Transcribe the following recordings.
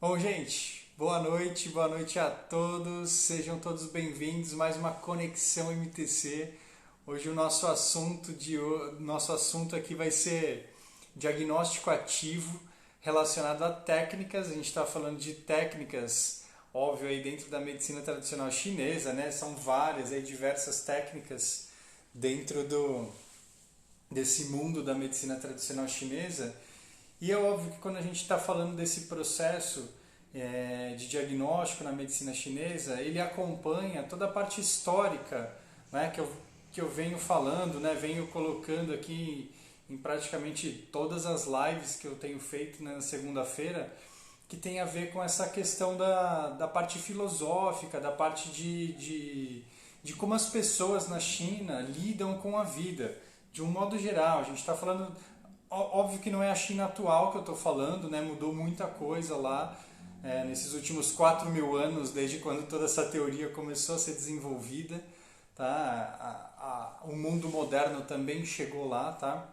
Bom, gente, boa noite a todos, sejam todos bem-vindos, mais uma Conexão MTC. Hoje o nosso assunto aqui vai ser diagnóstico ativo relacionado a técnicas. A gente está falando de técnicas, óbvio, aí dentro da medicina tradicional chinesa, né? São várias, aí diversas técnicas dentro desse mundo da medicina tradicional chinesa. E é óbvio que quando a gente está falando desse processo de diagnóstico na medicina chinesa, ele acompanha toda a parte histórica, né, que eu venho falando, né, venho colocando aqui em praticamente todas as lives que eu tenho feito, né, na segunda-feira, que tem a ver com essa questão da parte filosófica, da parte de como as pessoas na China lidam com a vida, de um modo geral. A gente está falando, óbvio que não é a China atual que eu estou falando, né? Mudou muita coisa lá nesses últimos 4.000 anos, desde quando toda essa teoria começou a ser desenvolvida. Tá? O mundo moderno também chegou lá, tá?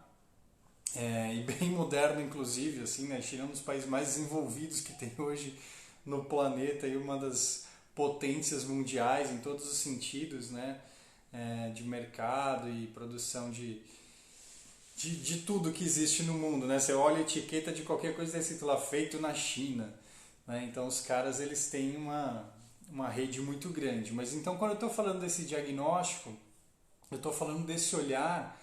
E bem moderno, inclusive, assim, né? A China é um dos países mais desenvolvidos que tem hoje no planeta e uma das potências mundiais em todos os sentidos, né? De mercado e produção de tudo que existe no mundo, né? Você olha a etiqueta de qualquer coisa que está escrito lá, feito na China, né? Então os caras eles têm uma rede muito grande. Mas então quando eu estou falando desse diagnóstico, eu estou falando desse olhar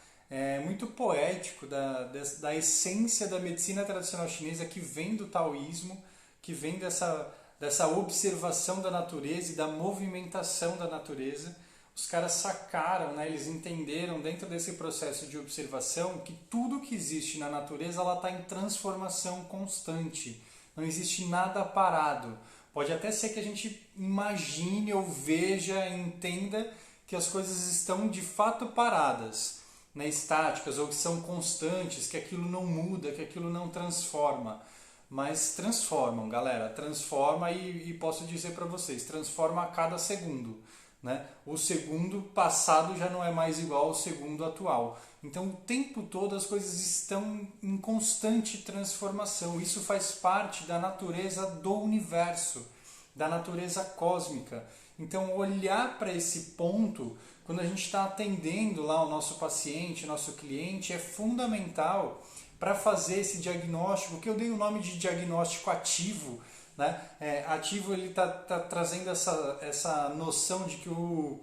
muito poético da essência da medicina tradicional chinesa que vem do taoísmo, que vem dessa observação da natureza e da movimentação da natureza. Os caras sacaram, né, eles entenderam dentro desse processo de observação que tudo que existe na natureza ela está em transformação constante. Não existe nada parado. Pode até ser que a gente imagine ou veja, entenda que as coisas estão de fato paradas, né, estáticas, ou que são constantes, que aquilo não muda, que aquilo não transforma. Mas transformam, galera, transforma e posso dizer para vocês, transforma a cada segundo. Né? O segundo passado já não é mais igual ao segundo atual. Então, o tempo todo as coisas estão em constante transformação. Isso faz parte da natureza do universo, da natureza cósmica. Então, olhar para esse ponto, quando a gente está atendendo lá o nosso paciente, o nosso cliente, é fundamental para fazer esse diagnóstico, que eu dei o nome de diagnóstico ativo, né? Ativo ele está trazendo essa noção de que o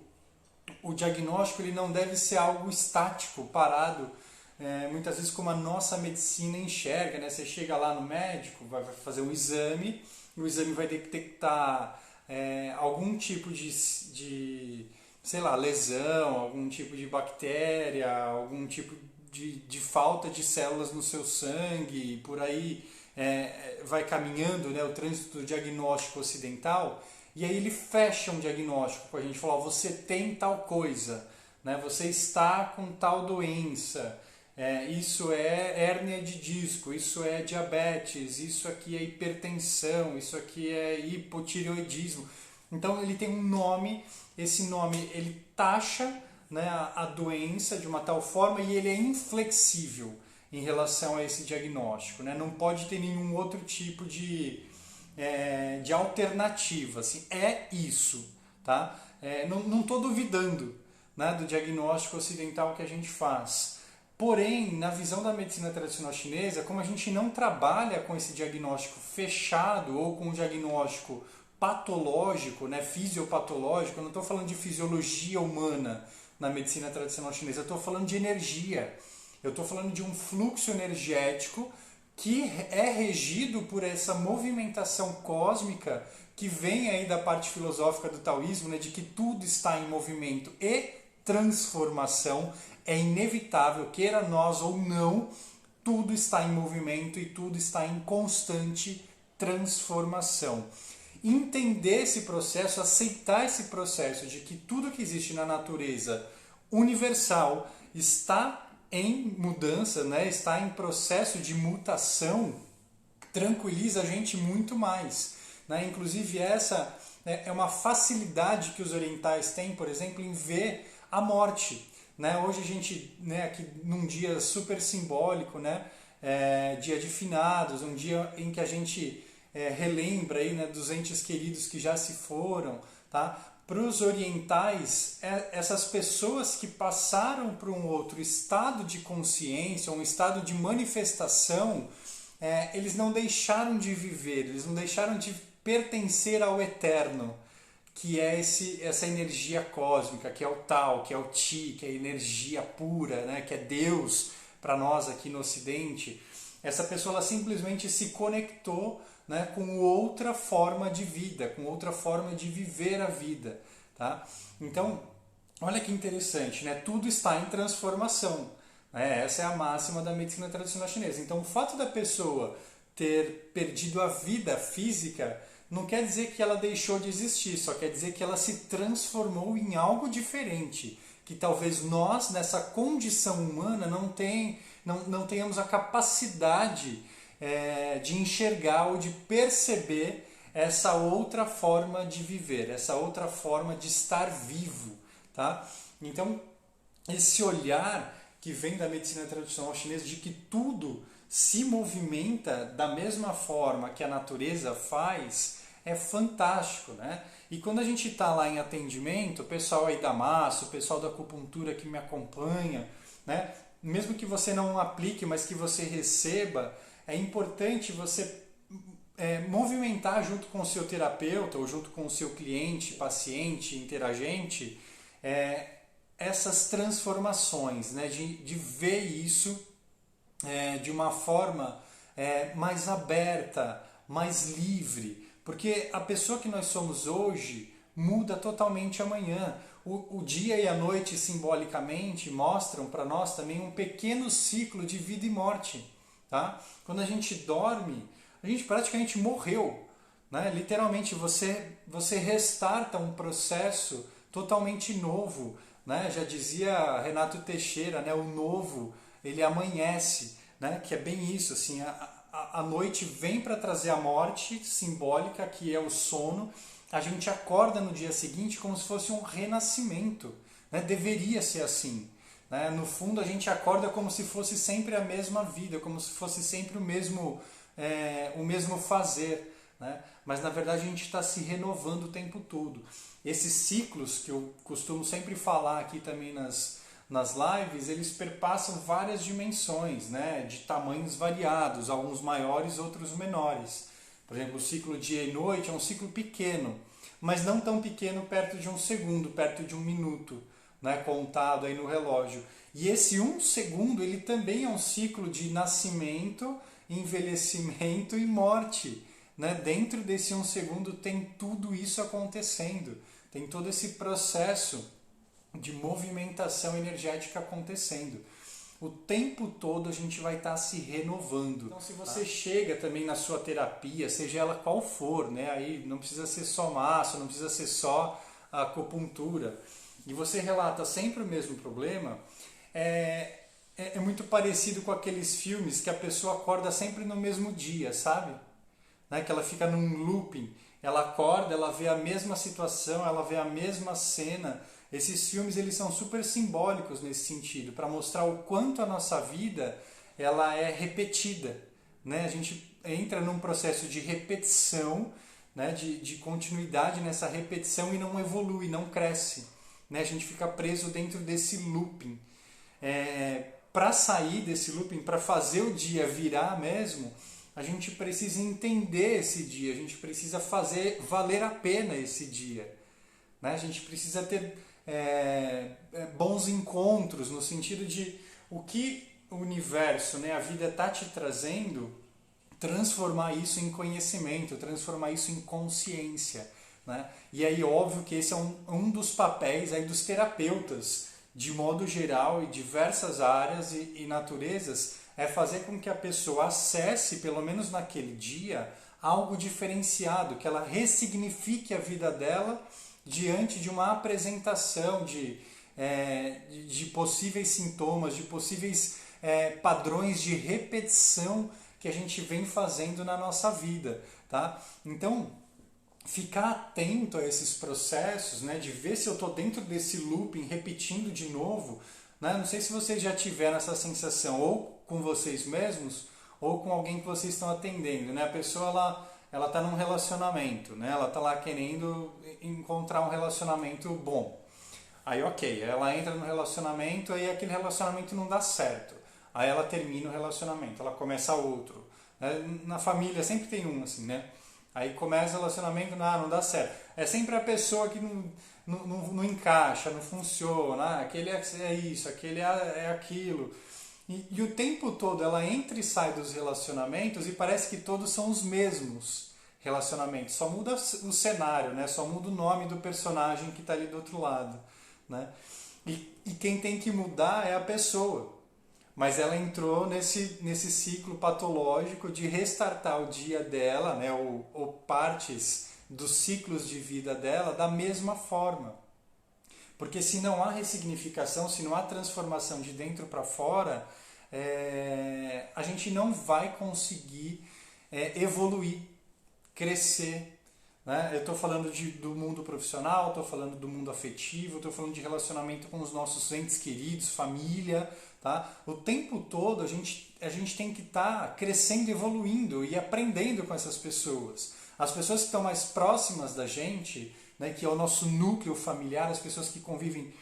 diagnóstico ele não deve ser algo estático, parado, muitas vezes como a nossa medicina enxerga, né? Você chega lá no médico, vai fazer um exame, e o exame vai detectar algum tipo de, sei lá, lesão, algum tipo de bactéria, algum tipo de falta de células no seu sangue, por aí vai caminhando, né, o trânsito do diagnóstico ocidental, e aí ele fecha um diagnóstico para a gente falar, você tem tal coisa, né, você está com tal doença, isso é hérnia de disco, isso é diabetes, isso aqui é hipertensão, isso aqui é hipotireoidismo. Então ele tem um nome, esse nome ele taxa, né, a doença de uma tal forma e ele é inflexível em relação a esse diagnóstico. Né? Não pode ter nenhum outro tipo de alternativa. Assim, é isso. Tá? Não estou duvidando, né, do diagnóstico ocidental que a gente faz. Porém, na visão da medicina tradicional chinesa, como a gente não trabalha com esse diagnóstico fechado ou com um diagnóstico patológico, né, fisiopatológico, eu não estou falando de fisiologia humana na medicina tradicional chinesa, eu estou falando de energia. Eu estou falando de um fluxo energético que é regido por essa movimentação cósmica que vem aí da parte filosófica do taoísmo, né, de que tudo está em movimento e transformação. É inevitável, queira nós ou não, tudo está em movimento e tudo está em constante transformação. Entender esse processo, aceitar esse processo de que tudo que existe na natureza universal está em mudança, né, está em processo de mutação, tranquiliza a gente muito mais. Né? Inclusive essa é uma facilidade que os orientais têm, por exemplo, em ver a morte. Né? Hoje a gente, né, aqui num dia super simbólico, né, dia de finados, um dia em que a gente relembra aí, né, dos entes queridos que já se foram, tá? Para os orientais, essas pessoas que passaram para um outro estado de consciência, um estado de manifestação, eles não deixaram de viver, eles não deixaram de pertencer ao eterno, que é essa energia cósmica, que é o Tao, que é o Ti, que é a energia pura, né, que é Deus para nós aqui no Ocidente. Essa pessoa ela simplesmente se conectou, né, com outra forma de vida, com outra forma de viver a vida. Tá? Então, olha que interessante, né? Tudo está em transformação. Né? Essa é a máxima da medicina tradicional chinesa. Então, o fato da pessoa ter perdido a vida física não quer dizer que ela deixou de existir, só quer dizer que ela se transformou em algo diferente, que talvez nós, nessa condição humana, não tenhamos a capacidade de enxergar ou de perceber essa outra forma de viver, essa outra forma de estar vivo. Tá? Então, esse olhar que vem da medicina tradicional chinesa de que tudo se movimenta da mesma forma que a natureza faz, é fantástico, né? E quando a gente está lá em atendimento, o pessoal aí da massa, o pessoal da acupuntura que me acompanha, né? Mesmo que você não aplique, mas que você receba, é importante você movimentar junto com o seu terapeuta ou junto com o seu cliente, paciente, interagente, essas transformações, né? De ver isso de uma forma mais aberta, mais livre, porque a pessoa que nós somos hoje muda totalmente amanhã. O dia e a noite, simbolicamente, mostram para nós também um pequeno ciclo de vida e morte. Tá? Quando a gente dorme, a gente praticamente morreu. Né? Literalmente, você restarta um processo totalmente novo. Né? Já dizia Renato Teixeira, né? O novo, ele amanhece. Né? Que é bem isso, assim, a noite vem para trazer a morte simbólica, que é o sono. A gente acorda no dia seguinte como se fosse um renascimento. Né? Deveria ser assim. Né? No fundo, a gente acorda como se fosse sempre a mesma vida, como se fosse sempre o mesmo fazer. Né? Mas, na verdade, a gente está se renovando o tempo todo. Esses ciclos, que eu costumo sempre falar aqui também nas lives, eles perpassam várias dimensões, né, de tamanhos variados, alguns maiores, outros menores. Por exemplo, o ciclo dia e noite é um ciclo pequeno, mas não tão pequeno perto de um segundo, perto de um minuto, né, contado aí no relógio. E esse um segundo, ele também é um ciclo de nascimento, envelhecimento e morte. Né? Dentro desse um segundo tem tudo isso acontecendo, tem todo esse processo de movimentação energética acontecendo. O tempo todo a gente vai estar se renovando. Então, se você chega também na sua terapia, seja ela qual for, né? Aí não precisa ser só maço, não precisa ser só a acupuntura, e você relata sempre o mesmo problema, é muito parecido com aqueles filmes que a pessoa acorda sempre no mesmo dia, sabe? Né? Que ela fica num looping, ela acorda, ela vê a mesma situação, ela vê a mesma cena. Esses filmes eles são super simbólicos nesse sentido, para mostrar o quanto a nossa vida ela é repetida. Né? A gente entra num processo de repetição, né? de continuidade nessa repetição e não evolui, não cresce. Né? A gente fica preso dentro desse looping. Para sair desse looping, para fazer o dia virar mesmo, a gente precisa entender esse dia, a gente precisa fazer valer a pena esse dia. Né? A gente precisa ter bons encontros, no sentido de o que o universo, né, a vida está te trazendo, transformar isso em conhecimento, transformar isso em consciência. Né? E aí, óbvio que esse é um dos papéis aí dos terapeutas, de modo geral, em diversas áreas e naturezas, é fazer com que a pessoa acesse, pelo menos naquele dia, algo diferenciado, que ela ressignifique a vida dela diante de uma apresentação de possíveis sintomas, de possíveis padrões de repetição que a gente vem fazendo na nossa vida. Tá? Então, ficar atento a esses processos, né, de ver se eu estou dentro desse looping, repetindo de novo. Né? Não sei se vocês já tiveram essa sensação, ou com vocês mesmos, ou com alguém que vocês estão atendendo. Né? A pessoa ela está num relacionamento, né? Ela está lá querendo encontrar um relacionamento bom. Aí ok, ela entra no relacionamento e aquele relacionamento não dá certo. Aí ela termina o relacionamento, ela começa outro. Na família sempre tem um assim, né? Aí começa o relacionamento, não dá certo. É sempre a pessoa que não encaixa, não funciona. Aquele é isso, aquele é aquilo. E o tempo todo ela entra e sai dos relacionamentos e parece que todos são os mesmos relacionamentos. Só muda o cenário, né? Só muda o nome do personagem que está ali do outro lado. Né? E quem tem que mudar é a pessoa. Mas ela entrou nesse ciclo patológico de restartar o dia dela, né? ou partes dos ciclos de vida dela da mesma forma. Porque se não há ressignificação, se não há transformação de dentro para fora, a gente não vai conseguir evoluir, crescer. Né? Eu estou falando do mundo profissional, estou falando do mundo afetivo, estou falando de relacionamento com os nossos entes queridos, família. Tá? O tempo todo a gente tem que estar crescendo, evoluindo e aprendendo com essas pessoas. As pessoas que estão mais próximas da gente, né, que é o nosso núcleo familiar, as pessoas que convivem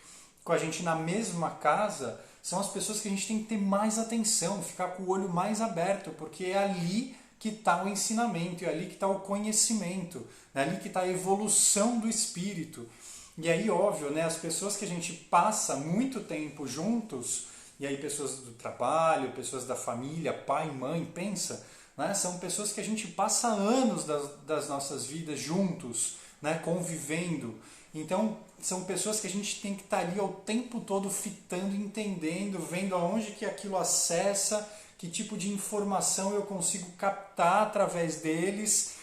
com a gente na mesma casa, são as pessoas que a gente tem que ter mais atenção, ficar com o olho mais aberto, porque é ali que está o ensinamento, é ali que está o conhecimento, é ali que está a evolução do espírito. E aí, óbvio, né, as pessoas que a gente passa muito tempo juntos, e aí pessoas do trabalho, pessoas da família, pai, mãe, pensa, né, são pessoas que a gente passa anos das nossas vidas juntos, né, convivendo. Então, são pessoas que a gente tem que estar ali ao tempo todo fitando, entendendo, vendo aonde que aquilo acessa, que tipo de informação eu consigo captar através deles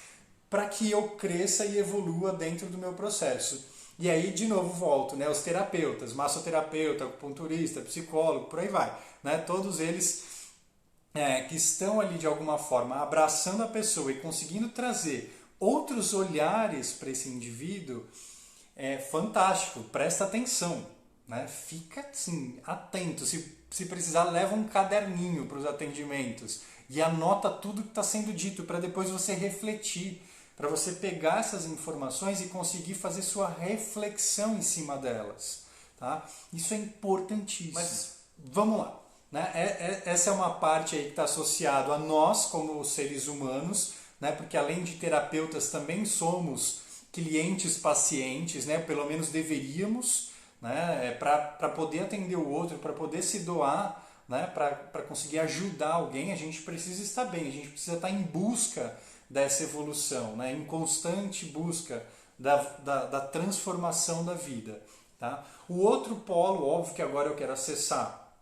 para que eu cresça e evolua dentro do meu processo. E aí, de novo, volto, né? Os terapeutas, massoterapeuta, acupunturista, psicólogo, por aí vai. Né? Todos eles que estão ali, de alguma forma, abraçando a pessoa e conseguindo trazer outros olhares para esse indivíduo, é fantástico, presta atenção. Né? Fica, assim, atento. Se precisar, leva um caderninho para os atendimentos e anota tudo que está sendo dito para depois você refletir, para você pegar essas informações e conseguir fazer sua reflexão em cima delas. Tá? Isso é importantíssimo. Mas vamos lá. Né? Essa é uma parte aí que está associada a nós como seres humanos, né? Porque além de terapeutas também somos clientes, pacientes, né? Pelo menos deveríamos, né? Para poder atender o outro, para poder se doar, né? Para conseguir ajudar alguém, a gente precisa estar bem, a gente precisa estar em busca dessa evolução, né? Em constante busca da transformação da vida. Tá? O outro polo, óbvio que agora eu quero acessar,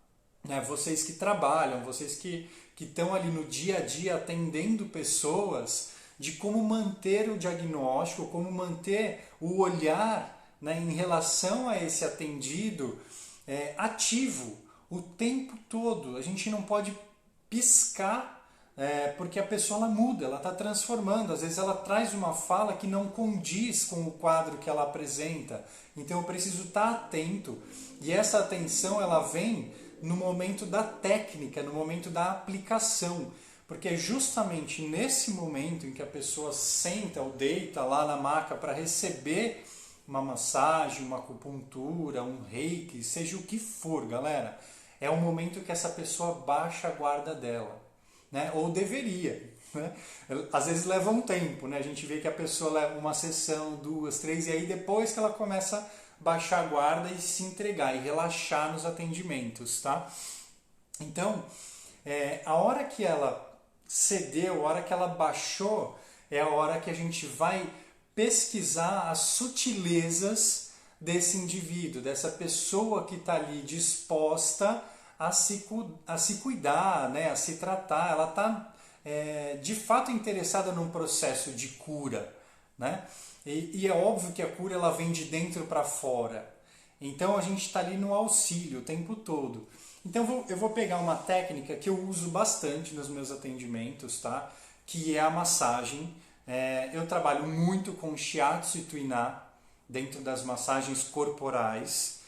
né? Vocês que trabalham, vocês que estão ali no dia a dia atendendo pessoas, de como manter o diagnóstico, como manter o olhar, né, em relação a esse atendido ativo o tempo todo. A gente não pode piscar, porque a pessoa ela muda, ela está transformando. Às vezes ela traz uma fala que não condiz com o quadro que ela apresenta. Então eu preciso estar atento. E essa atenção ela vem no momento da técnica, no momento da aplicação. Porque é justamente nesse momento em que a pessoa senta ou deita lá na maca para receber uma massagem, uma acupuntura, um reiki, seja o que for, galera, é o momento que essa pessoa baixa a guarda dela. Né? Ou deveria. Né? Às vezes leva um tempo, né? A gente vê que a pessoa leva uma sessão, 2, 3, e aí depois que ela começa a baixar a guarda e se entregar e relaxar nos atendimentos. Tá? Então, a hora que ela cedeu, a hora que ela baixou, é a hora que a gente vai pesquisar as sutilezas desse indivíduo, dessa pessoa que está ali disposta a se cuidar, né, a se tratar. Ela está de fato interessada num processo de cura. Né? E é óbvio que a cura ela vem de dentro para fora. Então a gente está ali no auxílio o tempo todo. Então eu vou pegar uma técnica que eu uso bastante nos meus atendimentos, tá? Que é a massagem. Eu trabalho muito com Shiatsu e Tuiná dentro das massagens corporais.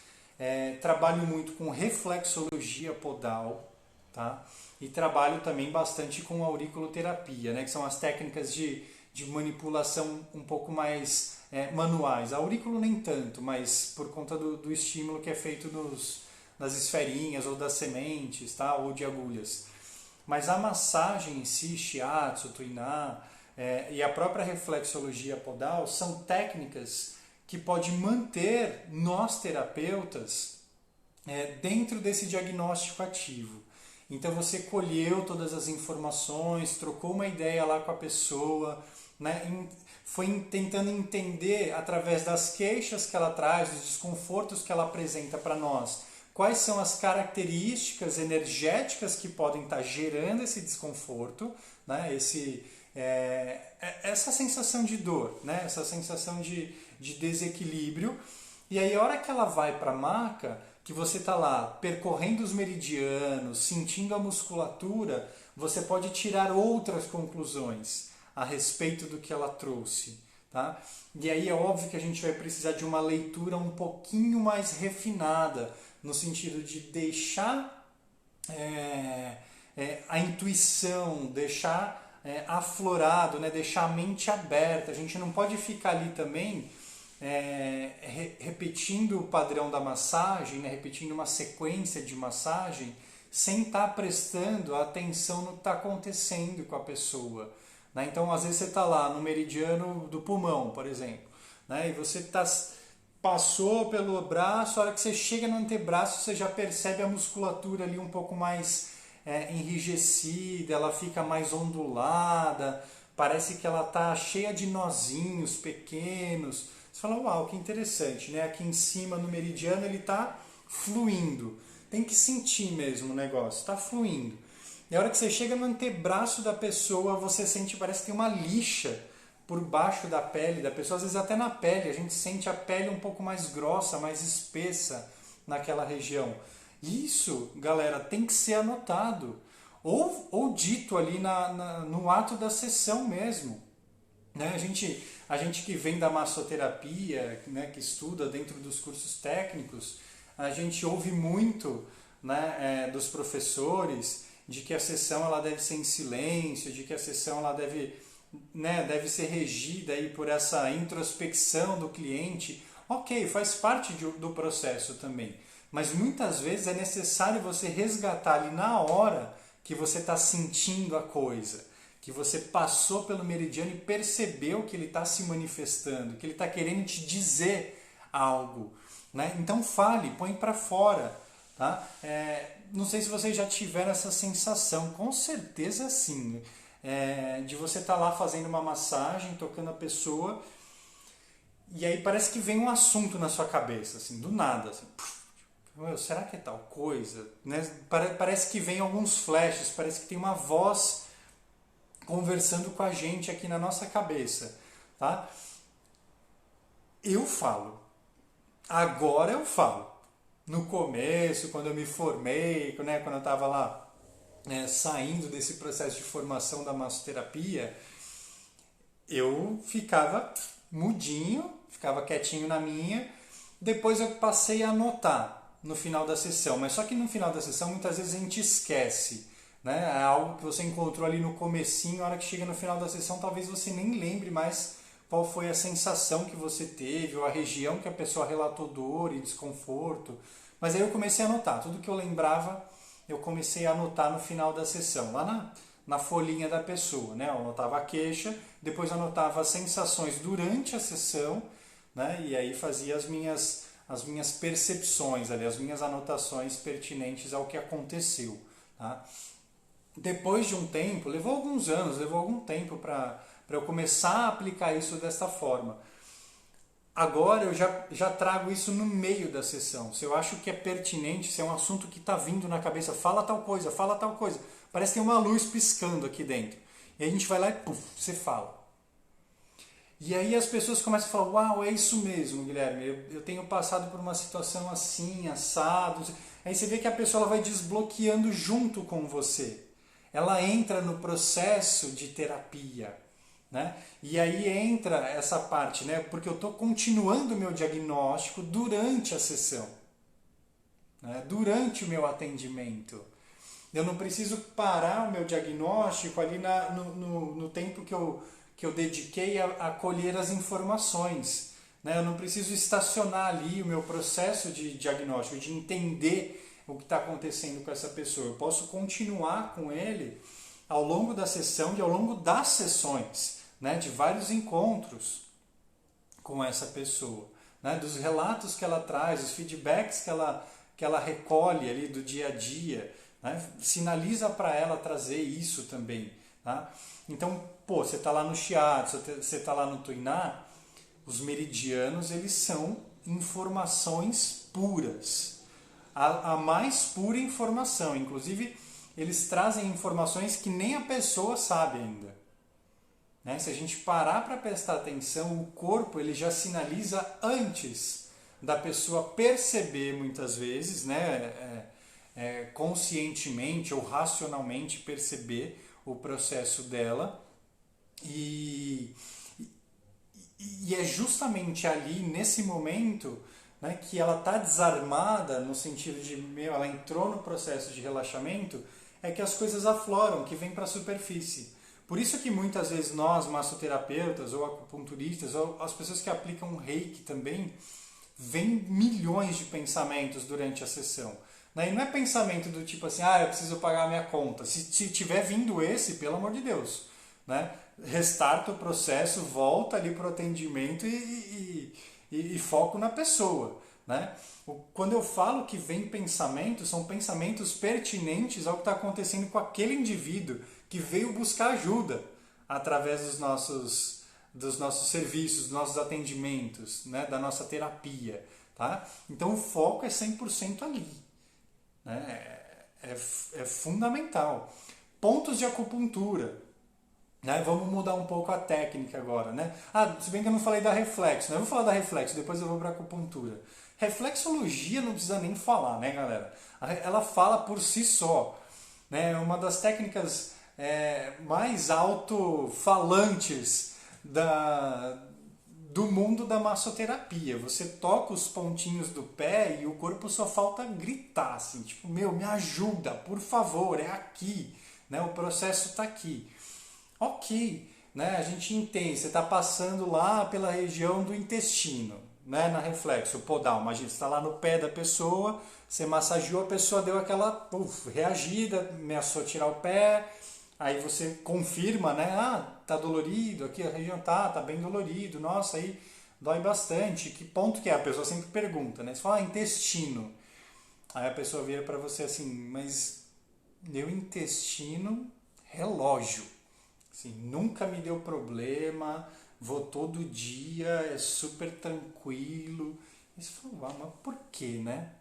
Trabalho muito com reflexologia podal, tá? E trabalho também bastante com auriculoterapia, né? Que são as técnicas de de manipulação um pouco mais manuais. Aurículo nem tanto, mas por conta do estímulo que é feito nas esferinhas ou das sementes, tá? Ou de agulhas. Mas a massagem em si, shiatsu, tuiná, e a própria reflexologia podal são técnicas que podem manter nós terapeutas dentro desse diagnóstico ativo. Então você colheu todas as informações, trocou uma ideia lá com a pessoa, né? Foi tentando entender através das queixas que ela traz, dos desconfortos que ela apresenta para nós, quais são as características energéticas que podem estar gerando esse desconforto, né? Essa sensação de dor, né? Essa sensação de desequilíbrio. E aí a hora que ela vai para a maca, que você está lá percorrendo os meridianos, sentindo a musculatura, você pode tirar outras conclusões a respeito do que ela trouxe. Tá? E aí é óbvio que a gente vai precisar de uma leitura um pouquinho mais refinada, no sentido de deixar a intuição, deixar aflorado, né? Deixar a mente aberta. A gente não pode ficar ali também repetindo o padrão da massagem, né? Repetindo uma sequência de massagem, sem estar prestando atenção no que está acontecendo com a pessoa. Né? Então, às vezes você está lá no meridiano do pulmão, por exemplo, né? E você passou pelo braço, a hora que você chega no antebraço, você já percebe a musculatura ali um pouco mais enrijecida, ela fica mais ondulada, parece que ela está cheia de nozinhos pequenos. Você fala, uau, que interessante, né? Aqui em cima no meridiano ele está fluindo. Tem que sentir mesmo o negócio, está fluindo. E a hora que você chega no antebraço da pessoa, você sente, parece que tem uma lixa por baixo da pele da pessoa, às vezes até na pele, a gente sente a pele um pouco mais grossa, mais espessa naquela região. Isso, galera, tem que ser anotado ou dito ali no ato da sessão mesmo. Né? A gente que vem da massoterapia, né, que estuda dentro dos cursos técnicos, a gente ouve muito, né, dos professores de que a sessão ela deve ser em silêncio, de que a sessão ela deve ser regida aí por essa introspecção do cliente. Ok, faz parte do processo também, mas muitas vezes é necessário você resgatar ali na hora que você está sentindo a coisa, que você passou pelo meridiano e percebeu que ele está se manifestando, que ele está querendo te dizer algo. Né? Então fale, põe para fora. Tá? Não sei se vocês já tiveram essa sensação, com certeza sim, de você estar lá fazendo uma massagem, tocando a pessoa, e aí parece que vem um assunto na sua cabeça, assim, do nada. Assim, será que é tal coisa? Né? Parece que vem alguns flashes, parece que tem uma voz conversando com a gente aqui na nossa cabeça. Tá? Eu falo. Agora eu falo. No começo, quando eu me formei, né, quando eu estava lá saindo desse processo de formação da massoterapia, eu ficava mudinho, ficava quietinho na minha. Depois eu passei a anotar no final da sessão, mas só que no final da sessão muitas vezes a gente esquece. Né? É algo que você encontrou ali no comecinho, a hora que chega no final da sessão talvez você nem lembre mais qual foi a sensação que você teve, ou a região que a pessoa relatou dor e desconforto. Mas aí eu comecei a anotar, tudo que eu lembrava, eu comecei a anotar no final da sessão, lá na folhinha da pessoa. Né? Eu anotava a queixa, depois anotava as sensações durante a sessão, né? E aí fazia as minhas percepções, ali, as minhas anotações pertinentes ao que aconteceu. Tá? Depois de um tempo, levou algum tempo para eu começar a aplicar isso desta forma. Agora eu já trago isso no meio da sessão. Se eu acho que é pertinente, se é um assunto que está vindo na cabeça, fala tal coisa. Parece que tem uma luz piscando aqui dentro. E a gente vai lá e puf, você fala. E aí as pessoas começam a falar, uau, é isso mesmo, Guilherme, eu tenho passado por uma situação assim, assado. Aí você vê que a pessoa ela vai desbloqueando junto com você. Ela entra no processo de terapia. Né? E aí entra essa parte, né? Porque eu estou continuando o meu diagnóstico durante a sessão, né? Durante o meu atendimento. Eu não preciso parar o meu diagnóstico ali no tempo que que eu dediquei a colher as informações. Né? Eu não preciso estacionar ali o meu processo de diagnóstico, de entender o que está acontecendo com essa pessoa. Eu posso continuar com ele ao longo da sessão e ao longo das sessões, né? De vários encontros com essa pessoa. Né? Dos relatos que ela traz, os feedbacks que ela recolhe ali do dia a dia. Né? Sinaliza para ela trazer isso também. Tá? Então, pô, você está lá no Shiatsu, você está lá no Tuiná, os meridianos, eles são informações puras. A mais pura informação. Inclusive, eles trazem informações que nem a pessoa sabe ainda. Né? Se a gente parar para prestar atenção, o corpo ele já sinaliza antes da pessoa perceber, muitas vezes, né? Conscientemente ou racionalmente perceber o processo dela. E é justamente ali, nesse momento, né, que ela está desarmada, no sentido de, ela entrou no processo de relaxamento, é que as coisas afloram, que vêm para a superfície. Por isso que muitas vezes nós, massoterapeutas ou acupunturistas, ou as pessoas que aplicam reiki também, vem milhões de pensamentos durante a sessão. E não é pensamento do tipo assim, eu preciso pagar a minha conta. Se tiver vindo esse, pelo amor de Deus, né? Restarta o processo, volta ali para o atendimento e foco na pessoa. Né? Quando eu falo que vem pensamentos, são pensamentos pertinentes ao que está acontecendo com aquele indivíduo que veio buscar ajuda através dos nossos serviços, dos nossos atendimentos, né? Da nossa terapia. Tá? Então o foco é 100% ali. Né? É fundamental. Pontos de acupuntura. Né? Vamos mudar um pouco a técnica agora. Né? Se bem que eu não falei da reflexo. Né? Eu vou falar da reflexo, depois eu vou para a acupuntura. Reflexologia não precisa nem falar, né, galera? Ela fala por si só. Né? É uma das técnicas mais alto-falantes do mundo da massoterapia. Você toca os pontinhos do pé e o corpo só falta gritar, assim, tipo, me ajuda, por favor, é aqui. Né? O processo está aqui. Ok, né? A gente entende, você está passando lá pela região do intestino, né? Na reflexo, o podal, imagina, você está lá no pé da pessoa, você massageou, a pessoa deu aquela reagida, ameaçou tirar o pé, aí você confirma, né? Tá dolorido, aqui a região tá bem dolorido, nossa, aí dói bastante, que ponto que é? A pessoa sempre pergunta, né? Você fala, intestino, aí a pessoa vira para você assim, mas meu intestino, relógio. Assim, nunca me deu problema, vou todo dia, é super tranquilo. E você fala, mas por quê, né?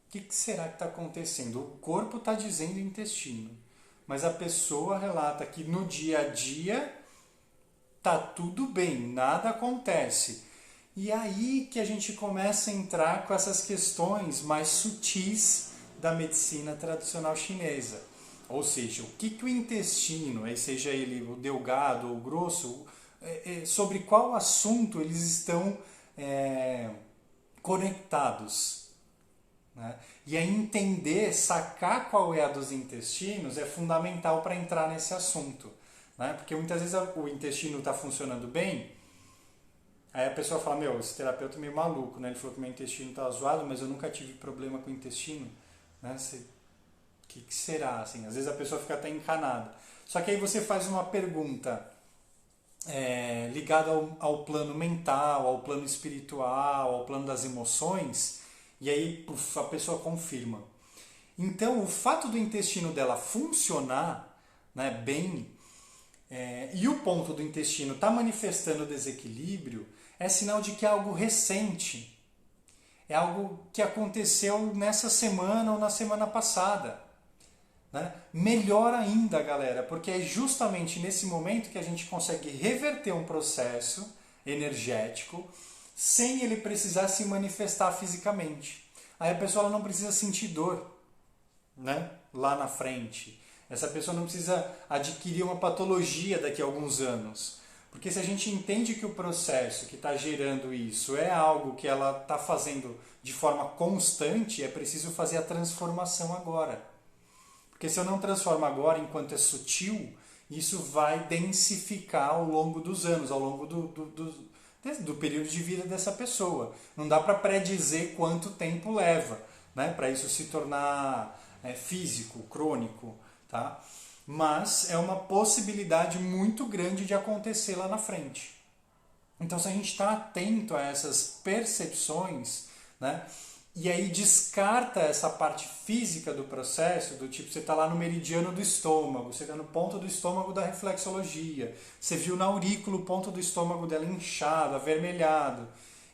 O que será que está acontecendo? O corpo está dizendo intestino, mas a pessoa relata que no dia a dia tá tudo bem, nada acontece. E aí que a gente começa a entrar com essas questões mais sutis da medicina tradicional chinesa. Ou seja, o que o intestino, seja ele o delgado ou o grosso, sobre qual assunto eles estão conectados. Né? E aí entender, sacar qual é a dos intestinos é fundamental para entrar nesse assunto. Né? Porque muitas vezes o intestino está funcionando bem, aí a pessoa fala, esse terapeuta é meio maluco, né? Ele falou que meu intestino está zoado, mas eu nunca tive problema com o intestino. Né? O que será? Assim, às vezes a pessoa fica até encanada. Só que aí você faz uma pergunta ligada ao plano mental, ao plano espiritual, ao plano das emoções, e aí a pessoa confirma. Então, o fato do intestino dela funcionar, né, bem, e o ponto do intestino estar manifestando desequilíbrio, é sinal de que é algo recente. É algo que aconteceu nessa semana ou na semana passada. Né? Melhor ainda, galera, porque é justamente nesse momento que a gente consegue reverter um processo energético sem ele precisar se manifestar fisicamente. Aí a pessoa não precisa sentir dor, né? Lá na frente. Essa pessoa não precisa adquirir uma patologia daqui a alguns anos. Porque se a gente entende que o processo que está gerando isso é algo que ela está fazendo de forma constante, é preciso fazer a transformação agora. Porque se eu não transformo agora enquanto é sutil, isso vai densificar ao longo dos anos, ao longo do período de vida dessa pessoa. Não dá para predizer quanto tempo leva, né, para isso se tornar físico, crônico, tá? Mas é uma possibilidade muito grande de acontecer lá na frente. Então, se a gente está atento a essas percepções, né, e aí descarta essa parte física do processo, do tipo, você está lá no meridiano do estômago, você está no ponto do estômago da reflexologia, você viu na aurícula o ponto do estômago dela inchado, avermelhado,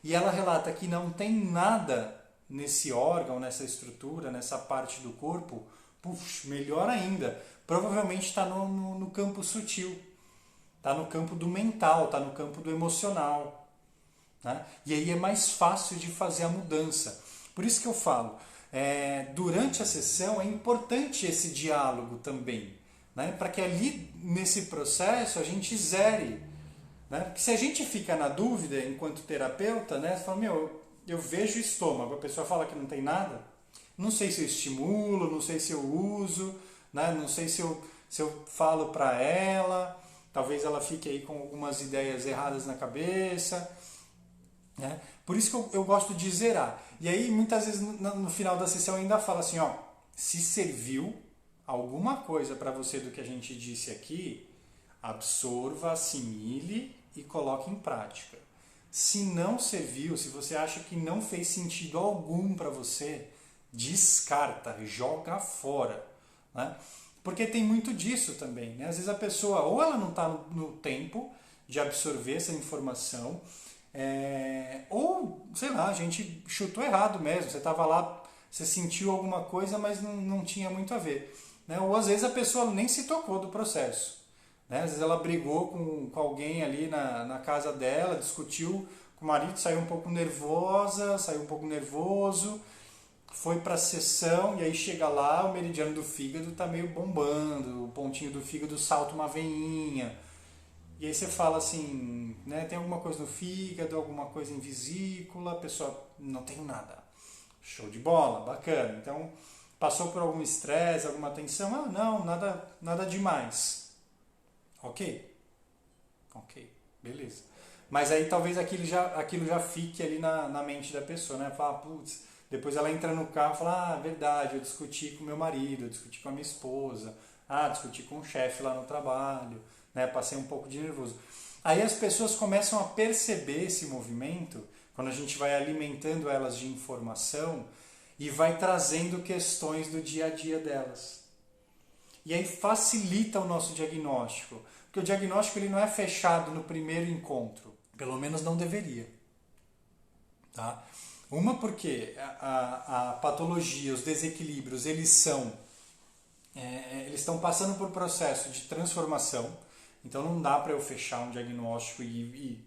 e ela relata que não tem nada nesse órgão, nessa estrutura, nessa parte do corpo, puxa, melhor ainda, provavelmente está no campo sutil, está no campo do mental, está no campo do emocional, né? E aí é mais fácil de fazer a mudança. Por isso que eu falo, durante a sessão é importante esse diálogo também, né? Para que ali nesse processo a gente zere, né? Porque se a gente fica na dúvida enquanto terapeuta, né? Você fala, meu, eu vejo o estômago, a pessoa fala que não tem nada, não sei se eu estimulo, não sei se eu uso, né? Não sei se eu falo para ela, talvez ela fique aí com algumas ideias erradas na cabeça, né? Por isso que eu gosto de zerar. E aí, muitas vezes, no final da sessão, eu ainda falo assim, ó, se serviu alguma coisa para você do que a gente disse aqui, absorva, assimile e coloque em prática. Se não serviu, se você acha que não fez sentido algum para você, descarta, joga fora, né? Porque tem muito disso também, né? Às vezes a pessoa, ou ela não está no tempo de absorver essa informação, ou, sei lá, a gente chutou errado mesmo. Você estava lá, você sentiu alguma coisa, mas não tinha muito a ver, né? Ou às vezes a pessoa nem se tocou do processo, né? Às vezes ela brigou com alguém ali na casa dela, discutiu com o marido, saiu um pouco nervosa, saiu um pouco nervoso, foi para a sessão e aí chega lá, o meridiano do fígado está meio bombando, o pontinho do fígado salta uma veinha. E aí você fala assim, né, tem alguma coisa no fígado, alguma coisa em vesícula, a pessoa, não tem nada. Show de bola, bacana. Então, passou por algum estresse, alguma tensão? Ah, não, nada demais. Ok, beleza. Mas aí talvez aquilo já fique ali na mente da pessoa, né? Fala, putz, depois ela entra no carro e fala, verdade, eu discuti com meu marido, eu discuti com a minha esposa, discuti com o chefe lá no trabalho, né? Passei um pouco de nervoso. Aí as pessoas começam a perceber esse movimento, quando a gente vai alimentando elas de informação e vai trazendo questões do dia a dia delas. E aí facilita o nosso diagnóstico, porque o diagnóstico ele não é fechado no primeiro encontro, pelo menos não deveria. Tá? Uma porque a patologia, os desequilíbrios, eles estão passando por processo de transformação, então não dá para eu fechar um diagnóstico e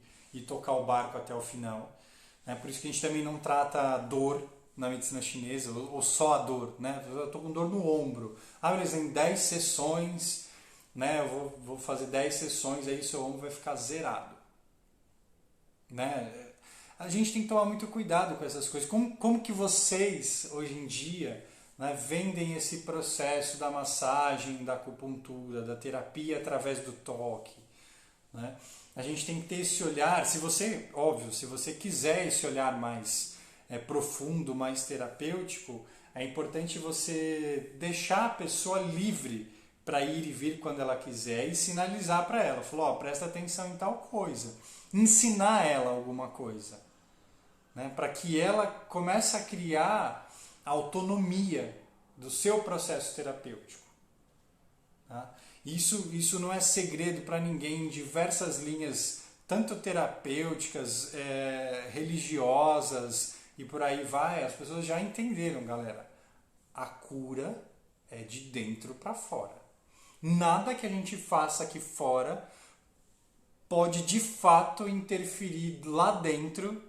tocar o barco até o final. Né? Por isso que a gente também não trata dor na medicina chinesa, ou só a dor. Né? Eu estou com dor no ombro. Beleza, em 10 sessões, né? Eu vou fazer 10 sessões, aí seu ombro vai ficar zerado. Né? A gente tem que tomar muito cuidado com essas coisas. Como que vocês, hoje em dia, né, vendem esse processo da massagem, da acupuntura, da terapia através do toque? Né? A gente tem que ter esse olhar, se você quiser esse olhar mais profundo, mais terapêutico, é importante você deixar a pessoa livre para ir e vir quando ela quiser e sinalizar para ela, falou, presta atenção em tal coisa, ensinar ela alguma coisa, né, para que ela comece a criar a autonomia do seu processo terapêutico. Tá? Isso não é segredo para ninguém, em diversas linhas, tanto terapêuticas, religiosas e por aí vai, as pessoas já entenderam, galera. A cura é de dentro para fora. Nada que a gente faça aqui fora pode de fato interferir lá dentro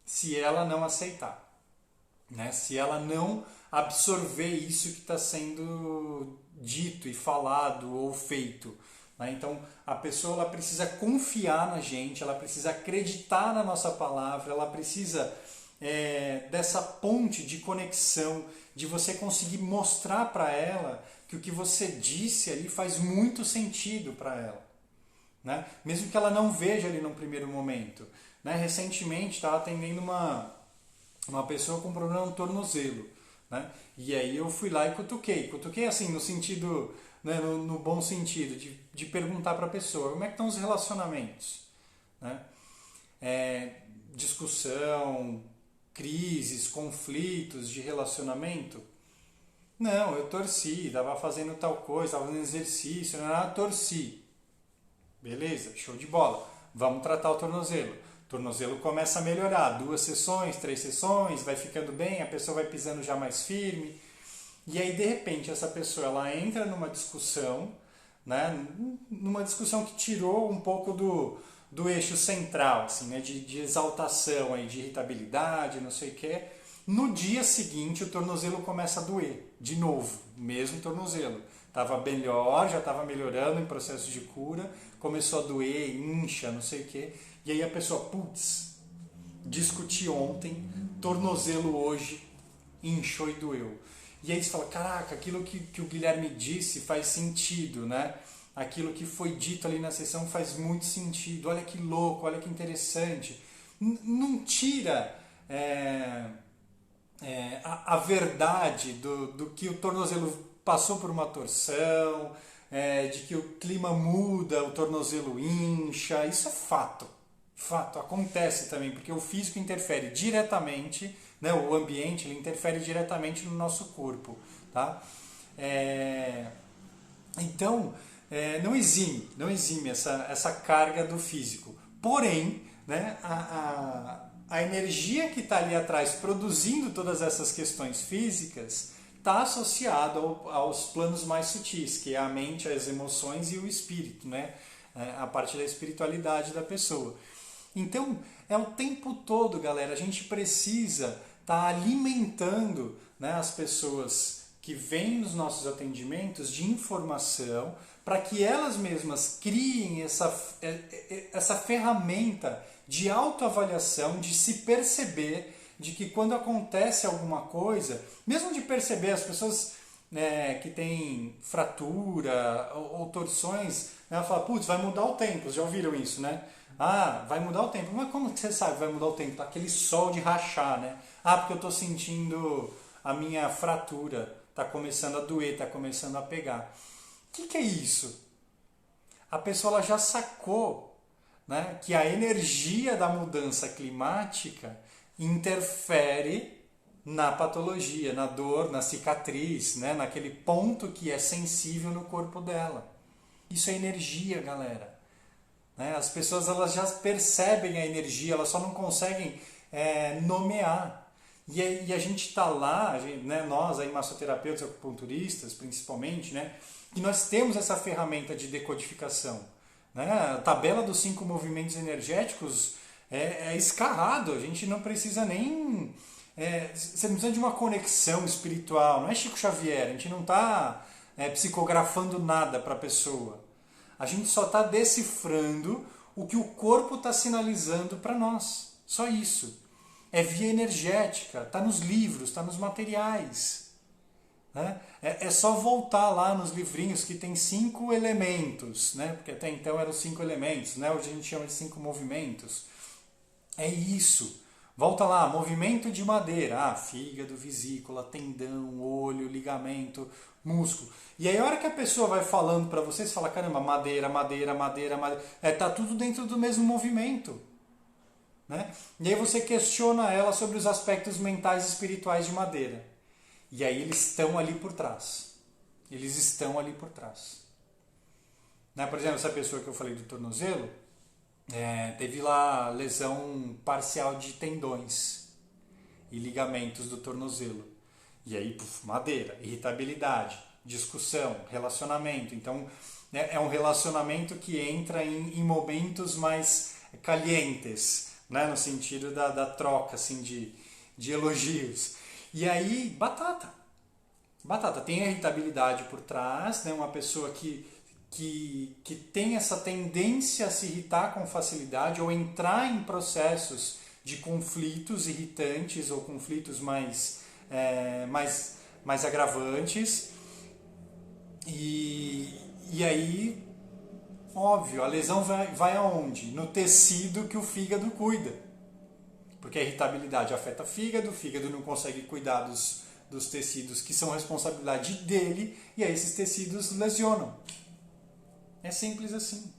se ela não aceitar. Né? Se ela não absorver isso que está sendo dito e falado ou feito. Né? Então a pessoa ela precisa confiar na gente, ela precisa acreditar na nossa palavra, ela precisa dessa ponte de conexão, de você conseguir mostrar para ela que que o que você disse ali faz muito sentido para ela, né? Mesmo que ela não veja ali no primeiro momento, né? Recentemente estava atendendo uma pessoa com problema no tornozelo, né? E aí eu fui lá e cutuquei assim no sentido, né, no bom sentido, de perguntar para a pessoa como é que estão os relacionamentos, né? Discussão, crises, conflitos de relacionamento. Não, eu torci, estava fazendo tal coisa, estava fazendo exercício, torci. Beleza, show de bola. Vamos tratar o tornozelo. O tornozelo começa a melhorar. 2 sessões, 3 sessões, vai ficando bem, a pessoa vai pisando já mais firme. E aí, de repente, essa pessoa ela entra numa discussão, né? Numa discussão que tirou um pouco do eixo central, assim, né? De exaltação, aí, de irritabilidade, não sei o quê. No dia seguinte, o tornozelo começa a doer, de novo, mesmo tornozelo. Estava melhor, já estava melhorando em processo de cura, começou a doer, incha, não sei o quê. E aí a pessoa, putz, discuti ontem, tornozelo hoje, inchou e doeu. E aí você fala, caraca, aquilo que o Guilherme disse faz sentido, né? Aquilo que foi dito ali na sessão faz muito sentido. Olha que louco, olha que interessante. Não tira a verdade do que o tornozelo passou por uma torção, de que o clima muda, o tornozelo incha. Isso é fato. Fato, acontece também, porque o físico interfere diretamente, né, o ambiente ele interfere diretamente no nosso corpo. Tá? Então, não exime essa carga do físico. Porém, né, a energia que está ali atrás produzindo todas essas questões físicas está associada aos planos mais sutis, que é a mente, as emoções e o espírito, né? A parte da espiritualidade da pessoa. Então, é o tempo todo, galera, a gente precisa estar alimentando, né, as pessoas que vêm nos nossos atendimentos de informação para que elas mesmas criem essa ferramenta de autoavaliação, de se perceber, de que quando acontece alguma coisa, mesmo de perceber as pessoas, né, que têm fratura ou torções, né, ela fala, putz, vai mudar o tempo, já ouviram isso, né? Ah, vai mudar o tempo. Mas como que você sabe que vai mudar o tempo? Tá aquele sol de rachar, né? Ah, porque eu estou sentindo a minha fratura, está começando a doer, está começando a pegar. O que é isso? A pessoa ela já sacou, né, que a energia da mudança climática interfere na patologia, na dor, na cicatriz, né, naquele ponto que é sensível no corpo dela. Isso é energia, galera. Né? As pessoas elas já percebem a energia, elas só não conseguem nomear. E a gente está lá, né, nós aí massoterapeutas, acupunturistas principalmente, né, que nós temos essa ferramenta de decodificação. Né? A tabela dos 5 movimentos energéticos é escarrado, a gente não precisa nem... você não precisa de uma conexão espiritual, não é Chico Xavier, a gente não está psicografando nada para a pessoa. A gente só está decifrando o que o corpo está sinalizando para nós. Só isso. É via energética, está nos livros, está nos materiais. Né? É só voltar lá nos livrinhos que tem 5 elementos, né? Porque até então eram 5 elementos, né? Hoje a gente chama de 5 movimentos. É isso. Volta lá, movimento de madeira. Fígado, vesícula, tendão, olho, ligamento, músculo. E aí a hora que a pessoa vai falando para vocês, fala, caramba, madeira, madeira, madeira, madeira. Tá tudo dentro do mesmo movimento. Né? E aí você questiona ela sobre os aspectos mentais e espirituais de madeira. E aí eles estão ali por trás. Eles estão ali por trás. Né? Por exemplo, essa pessoa que eu falei do tornozelo, teve lá lesão parcial de tendões e ligamentos do tornozelo. E aí, madeira, irritabilidade, discussão, relacionamento. Então, né, é um relacionamento que entra em momentos mais calientes, né, no sentido da troca assim, de elogios. E aí, batata. Tem a irritabilidade por trás, né, uma pessoa que tem essa tendência a se irritar com facilidade ou entrar em processos de conflitos irritantes ou conflitos mais agravantes. E aí, óbvio, a lesão vai aonde? No tecido que o fígado cuida. Porque a irritabilidade afeta o fígado não consegue cuidar dos tecidos que são responsabilidade dele, e aí esses tecidos lesionam. É simples assim.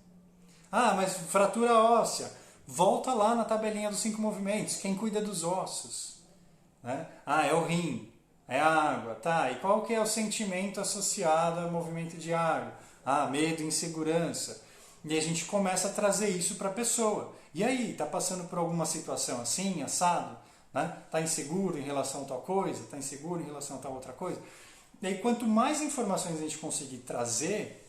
Ah, mas fratura óssea. Volta lá na tabelinha dos 5 movimentos. Quem cuida dos ossos? Né? Ah, é o rim. É a água. Tá, e qual que é o sentimento associado ao movimento de água? Ah, medo, insegurança. E a gente começa a trazer isso para a pessoa. E aí, tá passando por alguma situação assim, assado? Né? Tá inseguro em relação a tal coisa? Tá inseguro em relação a tal outra coisa? E aí, quanto mais informações a gente conseguir trazer,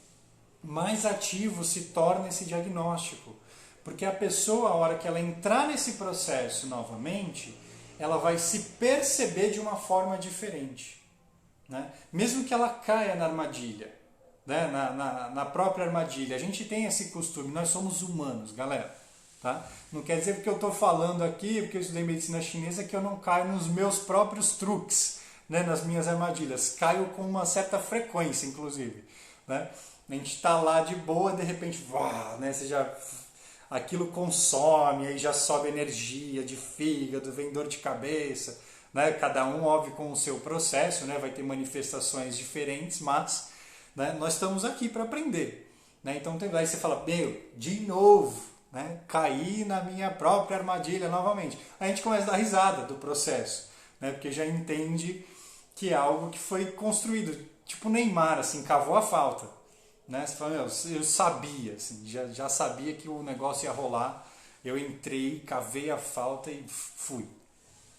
mais ativo se torna esse diagnóstico. Porque a pessoa, a hora que ela entrar nesse processo novamente, ela vai se perceber de uma forma diferente. Né? Mesmo que ela caia na armadilha, né? na própria armadilha. A gente tem esse costume, nós somos humanos, galera. Tá? Não quer dizer porque eu estou falando aqui, porque eu estudei medicina chinesa, que eu não caio nos meus próprios truques, né? Nas minhas armadilhas. Caio com uma certa frequência, inclusive. Né? A gente está lá de boa, de repente, né? Você já, aquilo consome, aí já sobe energia de fígado, vem dor de cabeça. Né? Cada um, óbvio, com o seu processo, né? Vai ter manifestações diferentes, mas né? Nós estamos aqui para aprender. Né? Então, aí você fala, meu, de novo. Né? Caí na minha própria armadilha novamente. A gente começa a dar risada do processo, né? Porque já entende que é algo que foi construído, tipo Neymar, assim, cavou a falta. Né? Você fala, meu, eu sabia, assim, já sabia que o negócio ia rolar, eu entrei, cavei a falta e fui.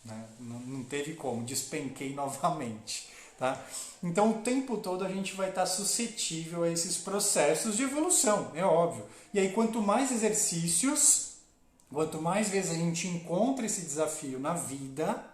Né? Não teve como, despenquei novamente. Tá? Então o tempo todo a gente vai estar suscetível a esses processos de evolução, é óbvio. E aí quanto mais exercícios, quanto mais vezes a gente encontra esse desafio na vida,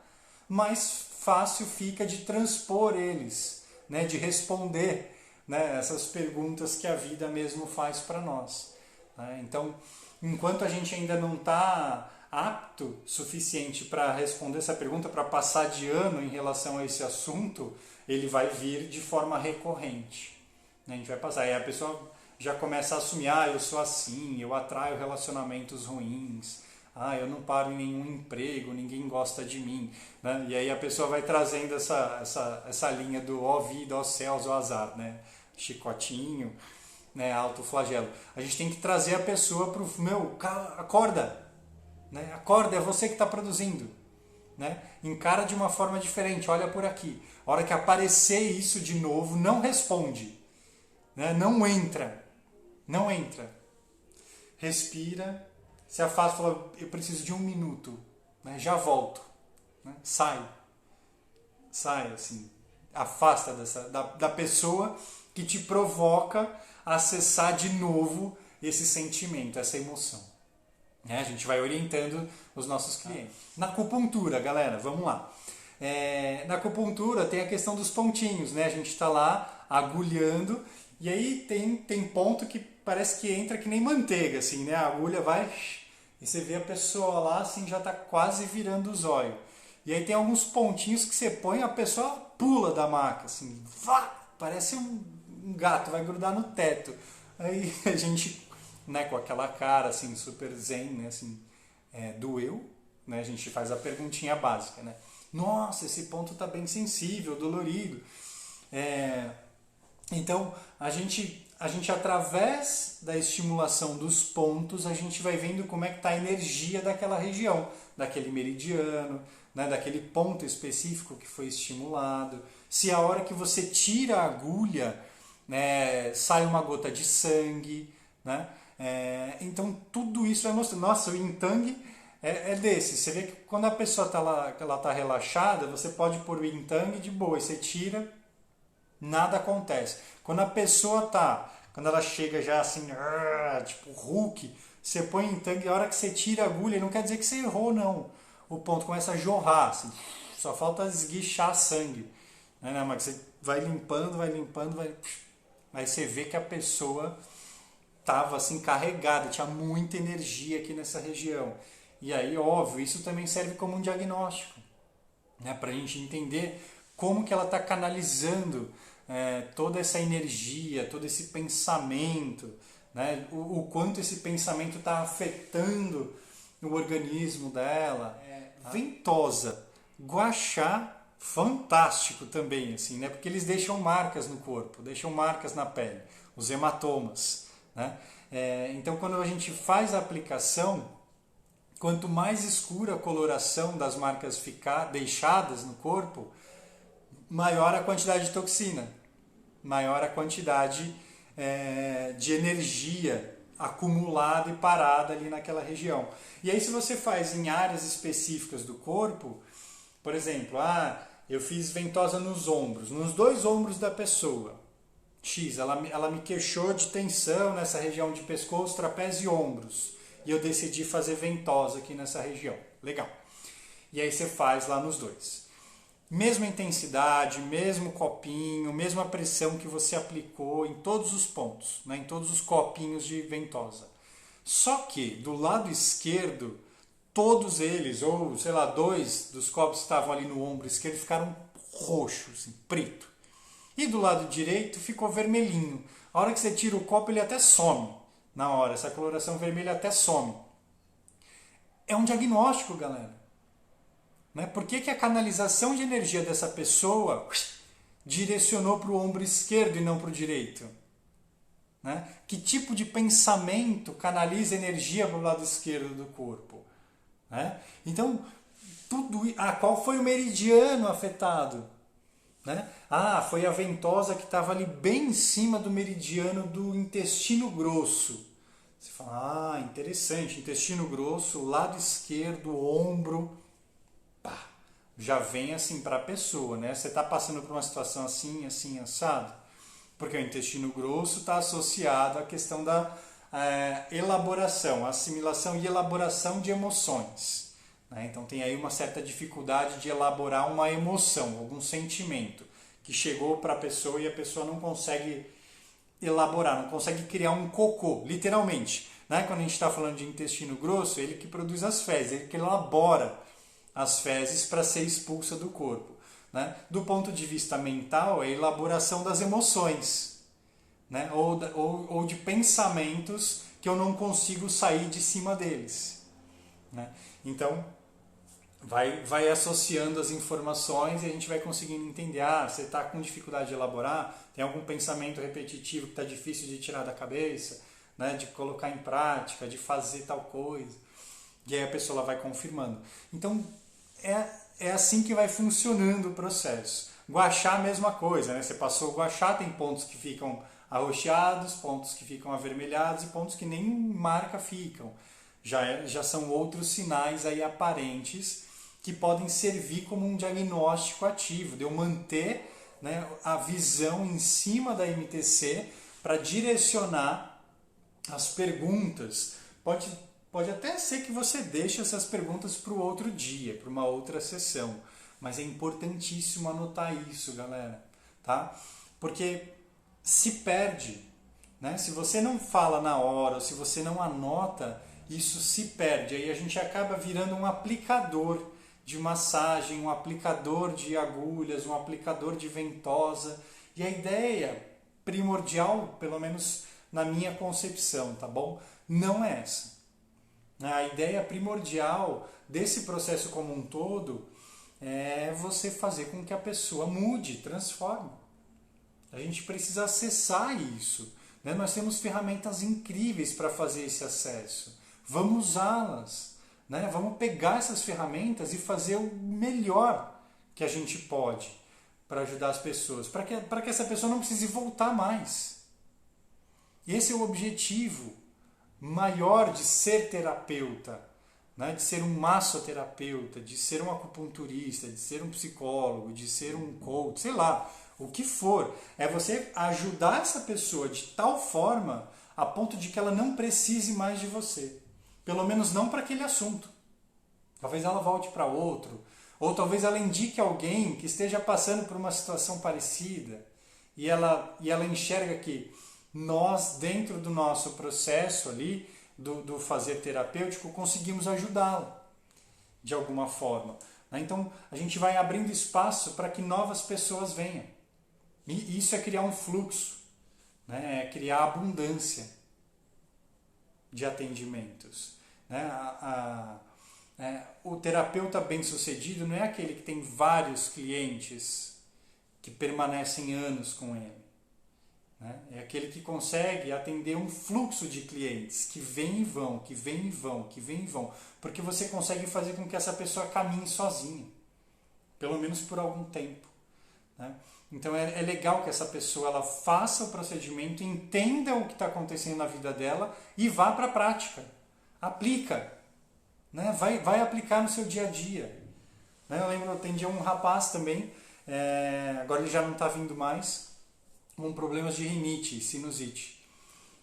mais fácil fica de transpor eles, né? De responder, né? Essas perguntas que a vida mesmo faz para nós. Né? Então, enquanto a gente ainda não está apto suficiente para responder essa pergunta, para passar de ano em relação a esse assunto, ele vai vir de forma recorrente. A gente vai passar. Aí a pessoa já começa a assumir, eu sou assim, eu atraio relacionamentos ruins, eu não paro em nenhum emprego, ninguém gosta de mim. Né? E aí a pessoa vai trazendo essa linha do ó vida, ó céus, ó azar, né? Chicotinho, né? Alto flagelo. A gente tem que trazer a pessoa para o acorda, né? Acorda, é você que está produzindo. Né? Encara de uma forma diferente, olha por aqui. A hora que aparecer isso de novo, não responde. Né? Não entra. Não entra. Respira, se afasta e fala, eu preciso de 1 minuto. Né? Já volto. Né? Sai. Sai, assim. Afasta da pessoa que te provoca a acessar de novo esse sentimento, essa emoção. A gente vai orientando os nossos clientes. Na acupuntura, galera, vamos lá. Na acupuntura tem a questão dos pontinhos, né? A gente está lá agulhando e aí tem ponto que parece que entra que nem manteiga, assim, né? A agulha vai e você vê a pessoa lá, assim, já está quase virando o zóio. E aí tem alguns pontinhos que você põe e a pessoa pula da maca, assim, parece um gato, vai grudar no teto. Aí a gente... Né, com aquela cara assim, super zen, né, assim, doeu, né, a gente faz a perguntinha básica, né? Nossa, esse ponto está bem sensível, dolorido. Então, a gente através da estimulação dos pontos, a gente vai vendo como é que está a energia daquela região, daquele meridiano, né, daquele ponto específico que foi estimulado. Se a hora que você tira a agulha, né, sai uma gota de sangue, né? Então tudo isso vai mostrando. Nossa, o yin tang é desse. Você vê que quando a pessoa ela tá relaxada, você pode pôr o yin tang de boa, e você tira, nada acontece. Quando a pessoa quando ela chega já assim, tipo Hulk, você põe yin tang, e a hora que você tira a agulha, não quer dizer que você errou, não. O ponto começa a jorrar, assim, só falta esguichar sangue, né? Mas você vai limpando, aí você vê que a pessoa estava assim carregada, tinha muita energia aqui nessa região. E aí, óbvio, isso também serve como um diagnóstico, né, para a gente entender como que ela está canalizando toda essa energia, todo esse pensamento, né? O quanto esse pensamento está afetando o organismo dela. Ventosa, gua sha, fantástico também, assim, né? Porque eles deixam marcas no corpo, deixam marcas na pele, os hematomas, né? Então, quando a gente faz a aplicação, quanto mais escura a coloração das marcas deixadas no corpo, maior a quantidade de toxina, maior a quantidade de energia acumulada e parada ali naquela região. E aí, se você faz em áreas específicas do corpo, por exemplo, eu fiz ventosa nos ombros, nos 2 ombros da pessoa. X, ela me queixou de tensão nessa região de pescoço, trapézio e ombros. E eu decidi fazer ventosa aqui nessa região. Legal. E aí você faz lá nos 2. Mesma intensidade, mesmo copinho, mesma pressão que você aplicou em todos os pontos, né, em todos os copinhos de ventosa. Só que do lado esquerdo, todos eles, ou sei lá, 2 dos copos que estavam ali no ombro esquerdo ficaram roxos, assim, preto. E do lado direito ficou vermelhinho. A hora que você tira o copo, ele até some. Na hora, essa coloração vermelha até some. É um diagnóstico, galera. Né? Por que a canalização de energia dessa pessoa direcionou para o ombro esquerdo e não para o direito? Né? Que tipo de pensamento canaliza energia para o lado esquerdo do corpo? Né? Então, qual foi o meridiano afetado? Né? Foi a ventosa que estava ali bem em cima do meridiano do intestino grosso. Você fala, interessante, intestino grosso, lado esquerdo, ombro, pá, já vem assim para a pessoa, né? Você está passando por uma situação assim, assim, assado? Porque o intestino grosso está associado à questão da elaboração, assimilação e elaboração de emoções. Né? Então tem aí uma certa dificuldade de elaborar uma emoção, algum sentimento que chegou para a pessoa e a pessoa não consegue elaborar, não consegue criar um cocô, literalmente. Né? Quando a gente está falando de intestino grosso, ele que produz as fezes, ele que elabora as fezes para ser expulsa do corpo. Né? Do ponto de vista mental, é a elaboração das emoções, né? ou de pensamentos que eu não consigo sair de cima deles. Né? Então, vai associando as informações e a gente vai conseguindo entender, você está com dificuldade de elaborar, tem algum pensamento repetitivo que está difícil de tirar da cabeça, né, de colocar em prática, de fazer tal coisa. E aí a pessoa vai confirmando. Então, é assim que vai funcionando o processo. Gua sha, a mesma coisa, né? Você passou o gua sha, tem pontos que ficam arroxeados, pontos que ficam avermelhados e pontos que nem marca ficam. Já são outros sinais aí aparentes que podem servir como um diagnóstico ativo, de eu manter, né, a visão em cima da MTC para direcionar as perguntas. Pode até ser que você deixe essas perguntas para o outro dia, para uma outra sessão, mas é importantíssimo anotar isso, galera, tá? Porque se perde, né? Se você não fala na hora, ou se você não anota, isso se perde. Aí a gente acaba virando um aplicador de massagem, um aplicador de agulhas, um aplicador de ventosa. E a ideia primordial, pelo menos na minha concepção, tá bom? Não é essa. A ideia primordial desse processo como um todo é você fazer com que a pessoa mude, transforme. A gente precisa acessar isso. Né? Nós temos ferramentas incríveis para fazer esse acesso. Vamos usá-las. Né? Vamos pegar essas ferramentas e fazer o melhor que a gente pode para ajudar as pessoas, para que essa pessoa não precise voltar mais. Esse é o objetivo maior de ser terapeuta, né? De ser um massoterapeuta, de ser um acupunturista, de ser um psicólogo, de ser um coach, sei lá, o que for. É você ajudar essa pessoa de tal forma a ponto de que ela não precise mais de você. Pelo menos não para aquele assunto. Talvez ela volte para outro. Ou talvez ela indique alguém que esteja passando por uma situação parecida. E ela enxerga que nós, dentro do nosso processo ali, do fazer terapêutico, conseguimos ajudá-la de alguma forma. Então, a gente vai abrindo espaço para que novas pessoas venham. E isso é criar um fluxo, né? É criar abundância de atendimentos. Né? O terapeuta bem-sucedido não é aquele que tem vários clientes que permanecem anos com ele. Né? É aquele que consegue atender um fluxo de clientes que vêm e vão, que vêm e vão, que vêm e vão. Porque você consegue fazer com que essa pessoa caminhe sozinha, pelo menos por algum tempo. Né? Então é legal que essa pessoa ela faça o procedimento, entenda o que está acontecendo na vida dela e vá para a prática. Aplica. Né? Vai aplicar no seu dia a dia. Né? Eu lembro, eu atendi um rapaz também, agora ele já não está vindo mais, com problemas de rinite, sinusite.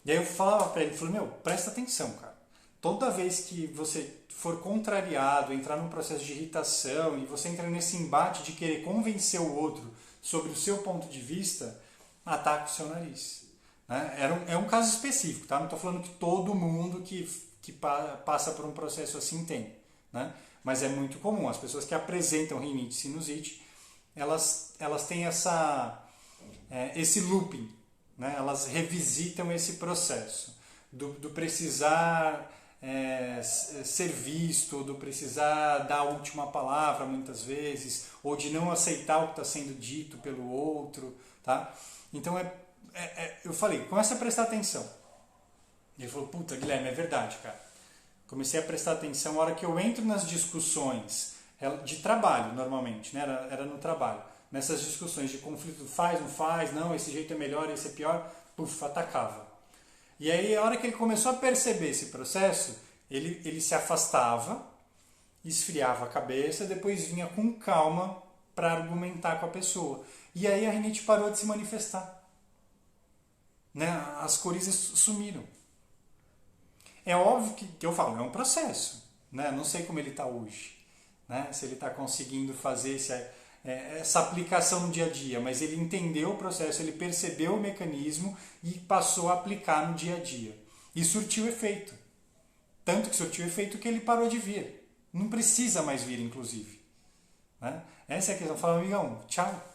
E aí eu falava para ele, falei, presta atenção, cara. Toda vez que você for contrariado, entrar num processo de irritação e você entra nesse embate de querer convencer o outro sobre o seu ponto de vista, ataca o seu nariz. Né? É um caso específico, tá? Não estou falando que todo mundo que passa por um processo assim tem. Né? Mas é muito comum. As pessoas que apresentam rinite, sinusite, elas têm esse looping. Né? Elas revisitam esse processo do precisar ser visto, do precisar dar a última palavra muitas vezes, ou de não aceitar o que está sendo dito pelo outro. Tá? Então eu falei, começa a prestar atenção. Ele falou, puta, Guilherme, é verdade, cara. Comecei a prestar atenção na hora que eu entro nas discussões de trabalho, normalmente, né? Era no trabalho. Nessas discussões de conflito, faz, não faz, não, esse jeito é melhor, esse é pior, puf, atacava. E aí, a hora que ele começou a perceber esse processo, ele se afastava, esfriava a cabeça, depois vinha com calma para argumentar com a pessoa. E aí a rinite parou de se manifestar. Né? As corizas sumiram. É óbvio que eu falo, é um processo. Né? Não sei como ele está hoje. Né? Se ele está conseguindo fazer essa aplicação no dia a dia, mas ele entendeu o processo, ele percebeu o mecanismo e passou a aplicar no dia a dia. E surtiu efeito. Tanto que surtiu efeito que ele parou de vir. Não precisa mais vir, inclusive. Né? Essa é a questão. Fala, amigão, tchau.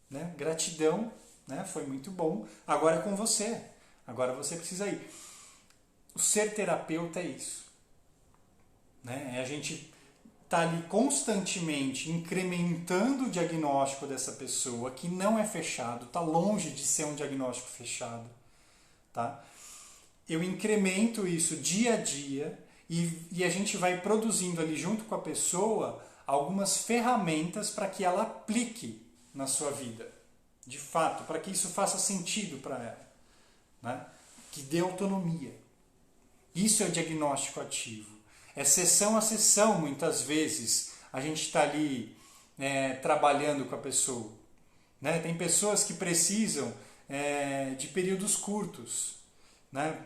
Né? Gratidão, né? Foi muito bom. Agora é com você. Agora você precisa ir. O ser terapeuta é isso. Né? É a gente tá ali constantemente incrementando o diagnóstico dessa pessoa, que não é fechado, está longe de ser um diagnóstico fechado. Tá? Eu incremento isso dia a dia e a gente vai produzindo ali junto com a pessoa algumas ferramentas para que ela aplique na sua vida, de fato, para que isso faça sentido para ela, né? Que dê autonomia. Isso é o diagnóstico ativo. É sessão a sessão, muitas vezes, a gente está ali trabalhando com a pessoa. Né? Tem pessoas que precisam de períodos curtos, né?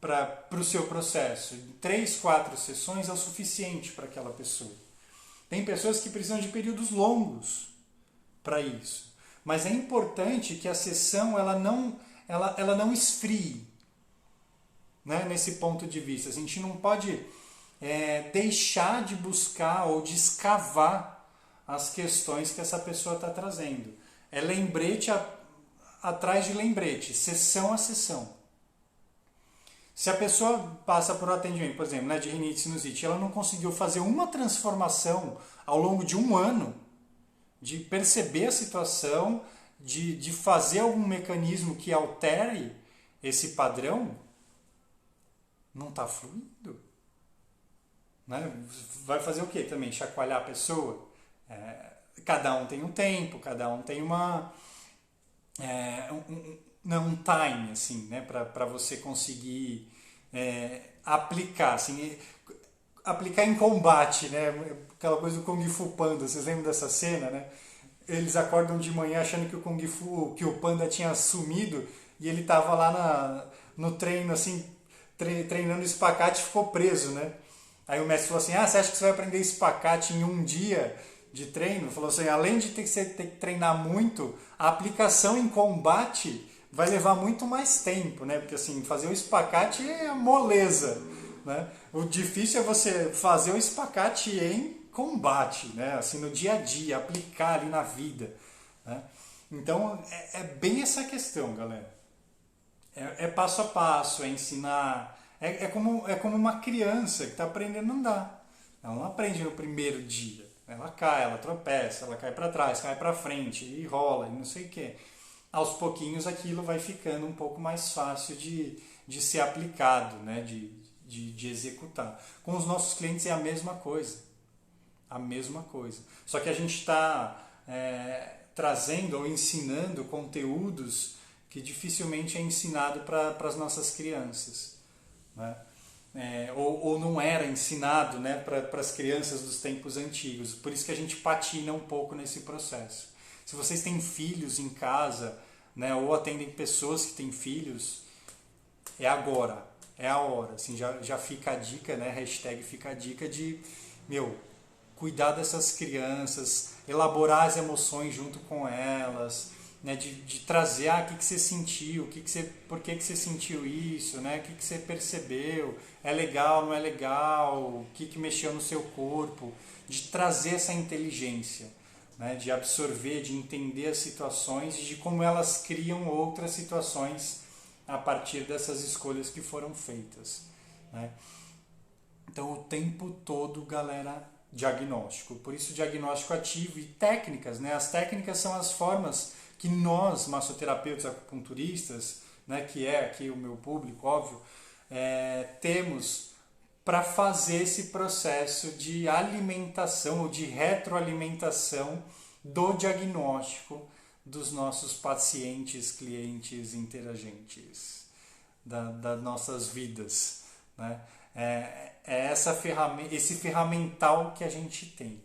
Para o seu processo. 3, 4 sessões é o suficiente para aquela pessoa. Tem pessoas que precisam de períodos longos para isso. Mas é importante que a sessão ela não esfrie. Né? Nesse ponto de vista. A gente não pode deixar de buscar ou de escavar as questões que essa pessoa está trazendo. É lembrete atrás de lembrete, sessão a sessão. Se a pessoa passa por um atendimento, por exemplo, de rinite e sinusite, ela não conseguiu fazer uma transformação ao longo de um ano, de perceber a situação, de fazer algum mecanismo que altere esse padrão, não está fluindo. Né? Vai fazer o quê também? Chacoalhar a pessoa? Cada um tem um tempo, cada um tem um time assim, né? Para você conseguir aplicar. Assim, aplicar em combate, né? Aquela coisa do Kung Fu Panda, vocês lembram dessa cena? Né? Eles acordam de manhã achando que o Panda tinha sumido e ele estava lá no treino, assim, treinando espacate e ficou preso, né? Aí o mestre falou assim, você acha que você vai aprender espacate em um dia de treino? Falou assim, além de ter que treinar muito, a aplicação em combate vai levar muito mais tempo, né? Porque assim, fazer o espacate é moleza, né? O difícil é você fazer o espacate em combate, né? Assim, no dia a dia, aplicar ali na vida, né? Então é bem essa questão, galera. É passo a passo, é ensinar. É como uma criança que está aprendendo a andar. Ela não aprende no primeiro dia. Ela cai, ela tropeça, ela cai para trás, cai para frente e rola e não sei o quê. Aos pouquinhos aquilo vai ficando um pouco mais fácil de ser aplicado, né? de executar. Com os nossos clientes é a mesma coisa. A mesma coisa. Só que a gente está trazendo ou ensinando conteúdos que dificilmente é ensinado para as nossas crianças. Né? Ou não era ensinado, né, para as crianças dos tempos antigos. Por isso que a gente patina um pouco nesse processo. Se vocês têm filhos em casa, né, ou atendem pessoas que têm filhos, é agora, é a hora. Assim, já fica a dica, né, hashtag fica a dica de, cuidar dessas crianças, elaborar as emoções junto com elas, né, de trazer o que você sentiu, por que você sentiu isso, né, o que você percebeu, é legal, não é legal, o que mexeu no seu corpo, de trazer essa inteligência, né, de absorver, de entender as situações e de como elas criam outras situações a partir dessas escolhas que foram feitas. Né? Então, o tempo todo, galera, diagnóstico. Por isso, diagnóstico ativo e técnicas. Né? As técnicas são as formas que nós, massoterapeutas, acupunturistas, né, que é aqui o meu público, óbvio, temos para fazer esse processo de alimentação ou de retroalimentação do diagnóstico dos nossos pacientes, clientes, interagentes, das nossas vidas. Né? Esse ferramental que a gente tem.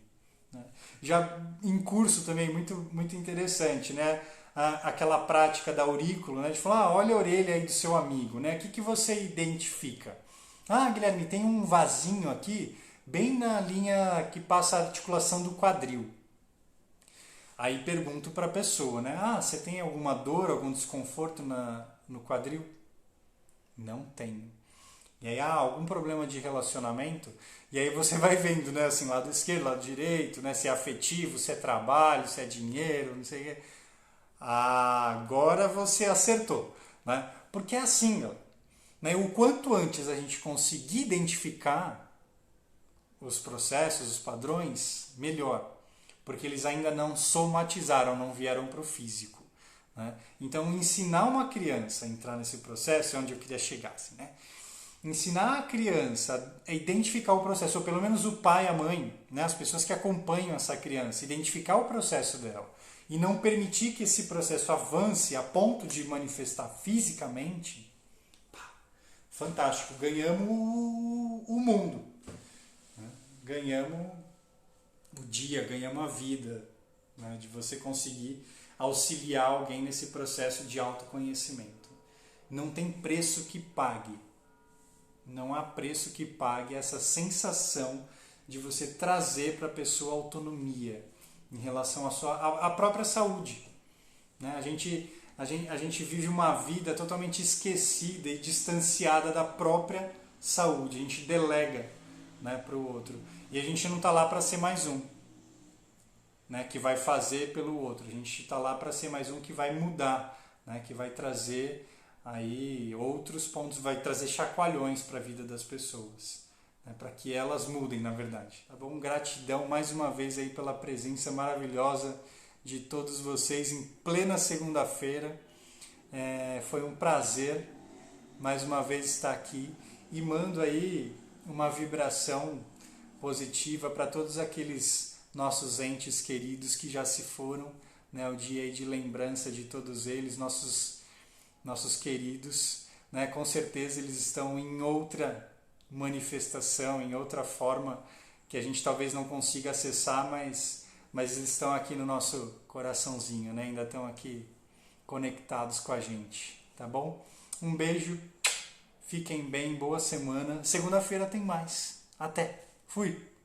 Né? Já em curso também, muito, muito interessante, né? Aquela prática da aurícula, né? De falar, olha a orelha aí do seu amigo, né? O que você identifica? Guilherme, tem um vasinho aqui, bem na linha que passa a articulação do quadril. Aí pergunto para a pessoa, né? Você tem alguma dor, algum desconforto no quadril? Não tenho. E aí, algum problema de relacionamento? E aí você vai vendo, né? Assim, lado esquerdo, lado direito, né? Se é afetivo, se é trabalho, se é dinheiro, não sei o quê. Agora você acertou, né? Porque é assim, ó, né? O quanto antes a gente conseguir identificar os processos, os padrões, melhor. Porque eles ainda não somatizaram, não vieram para o físico. Né? Então, ensinar uma criança a entrar nesse processo é onde eu queria chegar. Assim, né? Ensinar a criança a identificar o processo, ou pelo menos o pai, a mãe, né? As pessoas que acompanham essa criança, identificar o processo dela e não permitir que esse processo avance a ponto de manifestar fisicamente, fantástico, ganhamos o mundo. Né? Ganhamos o dia, ganhamos a vida, né? De você conseguir auxiliar alguém nesse processo de autoconhecimento. Não tem preço que pague. Não há preço que pague essa sensação de você trazer para a pessoa autonomia em relação à própria saúde. Né? A gente vive uma vida totalmente esquecida e distanciada da própria saúde. A gente delega, né, para o outro. E a gente não está lá para ser mais um, né, que vai fazer pelo outro. A gente está lá para ser mais um que vai mudar, né, que vai trazer aí outros pontos, vai trazer chacoalhões para a vida das pessoas, né, para que elas mudem, na verdade. Tá bom? Gratidão mais uma vez aí pela presença maravilhosa de todos vocês em plena segunda-feira. Foi um prazer mais uma vez estar aqui e mando aí uma vibração positiva para todos aqueles nossos entes queridos que já se foram, né, o dia aí de lembrança de todos eles, nossos queridos, né, com certeza eles estão em outra manifestação, em outra forma que a gente talvez não consiga acessar, mas eles estão aqui no nosso coraçãozinho, né, ainda estão aqui conectados com a gente, tá bom? Um beijo, fiquem bem, boa semana, segunda-feira tem mais, até, fui!